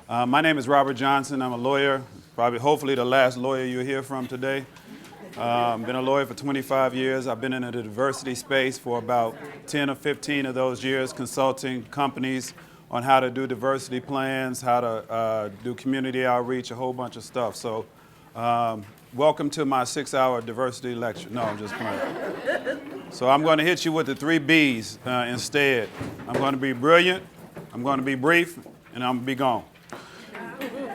My name is Robert Johnson. I'm a lawyer, hopefully the last lawyer you'll hear from today. Been a lawyer for 25 years. I've been in the diversity space for about 10 or 15 of those years, consulting companies on how to do diversity plans, how to do community outreach, a whole bunch of stuff. So welcome to my 6-hour diversity lecture. No, I'm just playing. So I'm going to hit you with the 3 B's instead. I'm going to be brilliant, I'm going to be brief, and I'm going to be gone.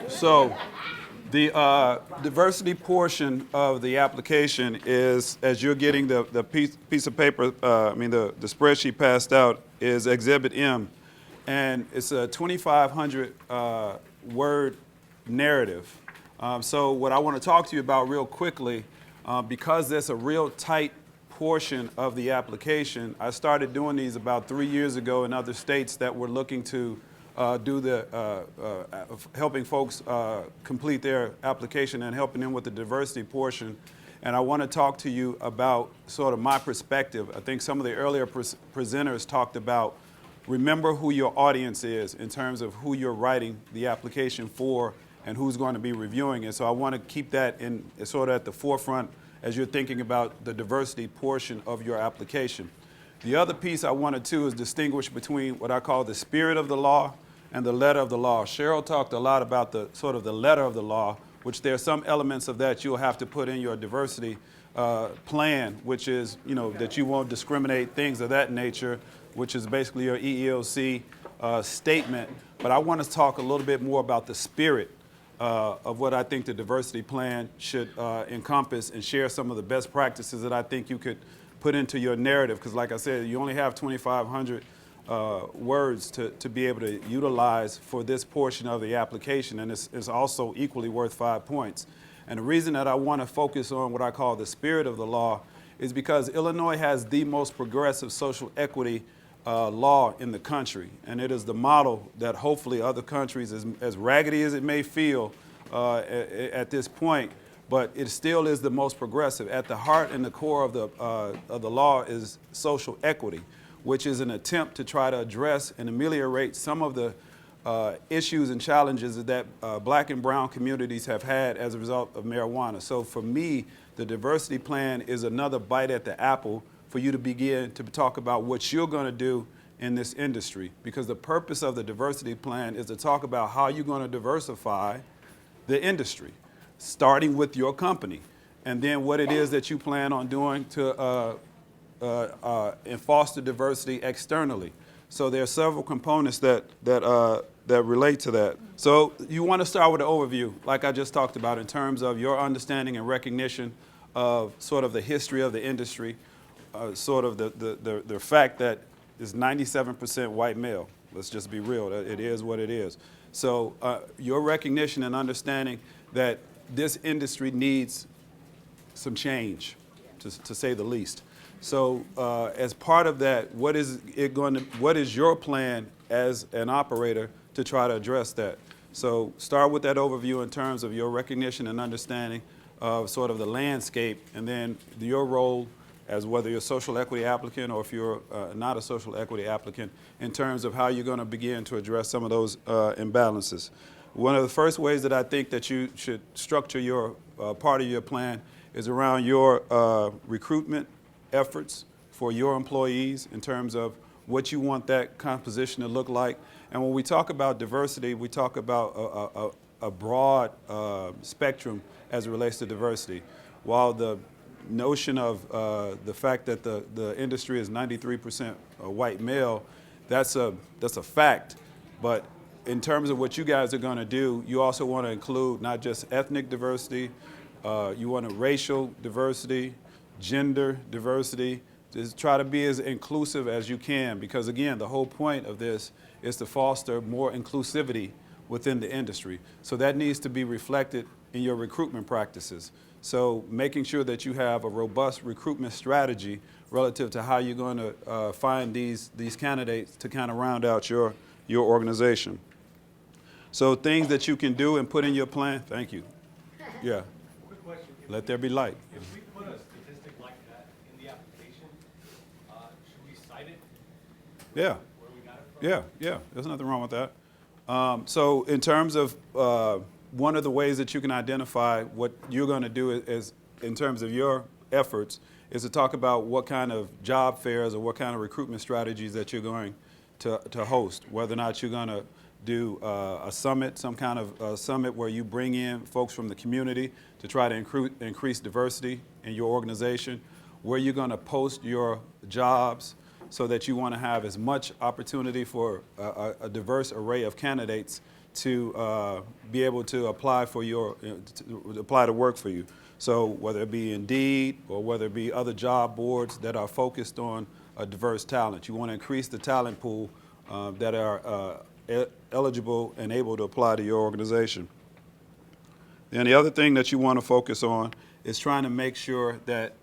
So the diversity portion of the application is, as you're getting the piece of paper, the spreadsheet passed out, is Exhibit M. And it's a 2,500 word narrative. So what I want to talk to you about real quickly, because there's a real tight portion of the application, I started doing these about 3 years ago in other states that were looking to do the helping folks complete their application and helping them with the diversity portion. And I want to talk to you about sort of my perspective. I think some of the earlier presenters talked about remember who your audience is in terms of who you're writing the application for and who's going to be reviewing it. So I want to keep that in sort of at the forefront as you're thinking about the diversity portion of your application. The other piece I wanted to is distinguish between what I call the spirit of the law and the letter of the law. Cheryl talked a lot about the sort of the letter of the law, which there are some elements of that you'll have to put in your diversity plan, which is, that you won't discriminate, things of that nature, which is basically your EEOC statement. But I want to talk a little bit more about the spirit of what I think the diversity plan should encompass and share some of the best practices that I think you could put into your narrative, because like I said, you only have 2,500 words to be able to utilize for this portion of the application, and it's also equally worth 5 points. And the reason that I want to focus on what I call the spirit of the law is because Illinois has the most progressive social equity law in the country, and it is the model that hopefully other countries, as raggedy as it may feel at this point, but it still is the most progressive. At the heart and the core of the law is social equity, which is an attempt to try to address and ameliorate some of the issues and challenges that black and brown communities have had as a result of marijuana. So for me, the diversity plan is another bite at the apple for you to begin to talk about what you're going to do in this industry, because the purpose of the diversity plan is to talk about how you're going to diversify the industry, starting with your company, and then what it is that you plan on doing to and foster diversity externally. So there are several components that relate to that. So you want to start with an overview, like I just talked about, in terms of your understanding and recognition of sort of the history of the industry, sort of the fact that it's 97% white male. Let's just be real. It is what it is. So your recognition and understanding that this industry needs some change, to say the least. So as part of that, what is your plan as an operator to try to address that? So start with that overview in terms of your recognition and understanding of sort of the landscape, and then your role as whether you're a social equity applicant or if you're not a social equity applicant, in terms of how you're going to begin to address some of those imbalances. One of the first ways that I think that you should structure your part of your plan is around your recruitment efforts for your employees in terms of what you want that composition to look like. And when we talk about diversity, we talk about a broad spectrum as it relates to diversity. While the notion of the fact that the industry is 93% white male, that's a fact. But in terms of what you guys are going to do, you also want to include not just ethnic diversity, you want racial diversity, gender diversity, to try to be as inclusive as you can, because again, the whole point of this is to foster more inclusivity within the industry. So that needs to be reflected in your recruitment practices. So making sure that you have a robust recruitment strategy relative to how you're going to find these candidates to kind of round out your organization. So things that you can do and put in your plan. Thank you. Yeah. Quick question. Let there be light. If we put a statistic like that in the application, should we cite it? Yeah. Where we got it from? Yeah. There's nothing wrong with that. So in terms of one of the ways that you can identify what you're going to do is in terms of your efforts is to talk about what kind of job fairs or what kind of recruitment strategies that you're going to host, whether or not you're going to do a summit, some kind of summit where you bring in folks from the community to try to increase diversity in your organization, where you're going to post your jobs so that you want to have as much opportunity for a diverse array of candidates to be able to apply for to apply to work for you. So whether it be Indeed or whether it be other job boards that are focused on a diverse talent, you want to increase the talent pool that are eligible and able to apply to your organization. And the other thing that you want to focus on is trying to make sure that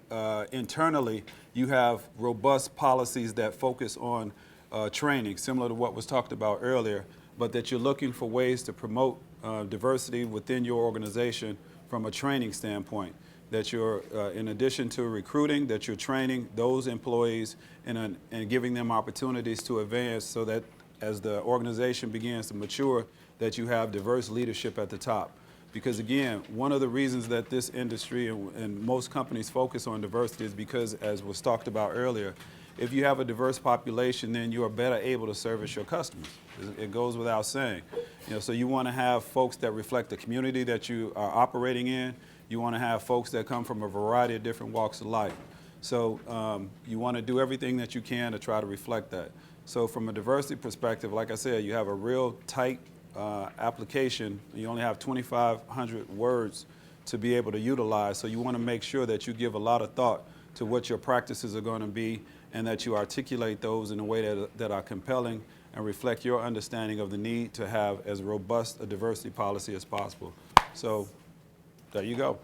internally you have robust policies that focus on training, similar to what was talked about earlier, but that you're looking for ways to promote diversity within your organization from a training standpoint, that you're, in addition to recruiting, that you're training those employees and giving them opportunities to advance so that as the organization begins to mature, that you have diverse leadership at the top. Because again, one of the reasons that this industry and most companies focus on diversity is because, as was talked about earlier, if you have a diverse population, then you are better able to service your customers. It goes without saying. So you want to have folks that reflect the community that you are operating in. You want to have folks that come from a variety of different walks of life. So you want to do everything that you can to try to reflect that. So from a diversity perspective, like I said, you have a real tight application. You only have 2,500 words to be able to utilize. So you want to make sure that you give a lot of thought to what your practices are going to be and that you articulate those in a way that are compelling and reflect your understanding of the need to have as robust a diversity policy as possible. So there you go.